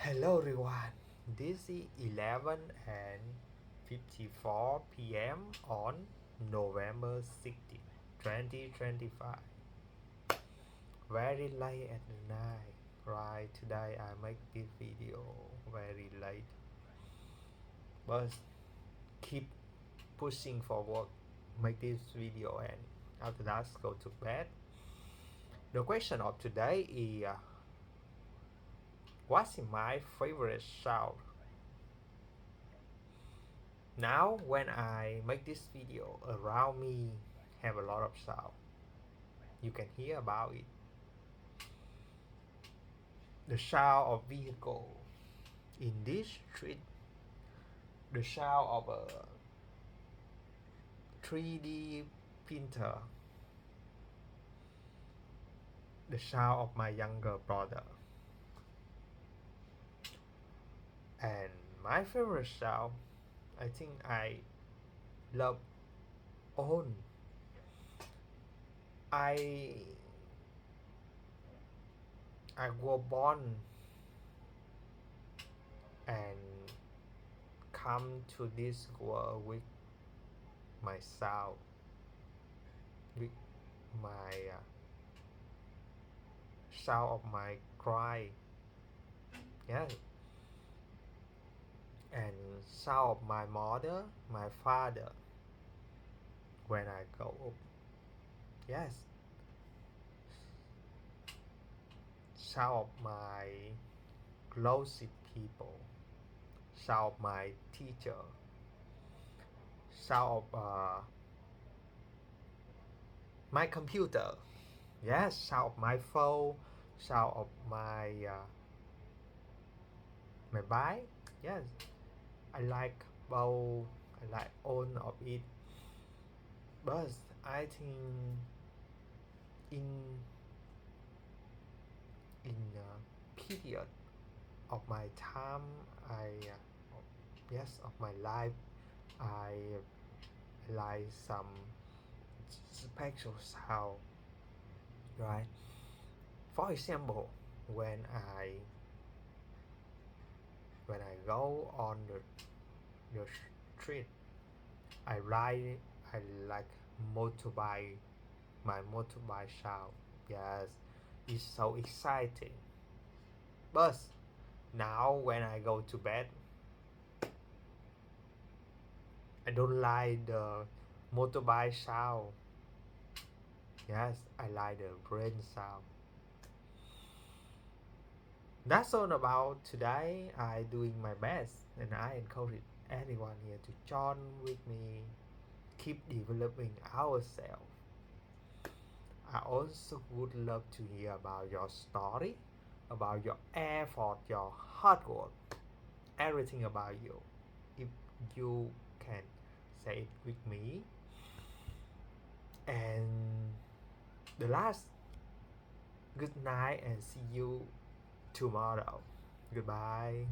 Hello everyone. This is 11 and 54 p.m. on November 16, 2025. Very late at the night. Right, today I make this video very late. But keep pushing forward. Make this video and after that go to bed. The question of today is what's my favorite sound? Now when I make this video, around me have a lot of sound. You can hear about it. The sound of vehicle in this street, the sound of a 3D printer, the sound of my younger brother. And my favorite sound, I think I love own. I I was born and come to this world with my sound, with my sound of my cry, yes, and sound of my mother, my father when I grow up, yes, sound of my closest people, sound of my teacher, sound of my computer, yes, sound of my phone, sound of my bike, yes, I like both, I like all of it, but I think in period of my time, I yes, of my life, I like some special sound, right? For example, when I when I go on the street, I ride, I like motorbike, my motorbike sound. Yes, it's so exciting. But now when I go to bed, I don't like the motorbike sound. Yes, I like the rain sound. That's all about today. I doing my best and I encourage anyone here to join with me. Keep developing ourselves. I also would love to hear about your story, about your effort, your hard work, everything about you. If you can say it with me. And the last, good night and see you tomorrow. Goodbye.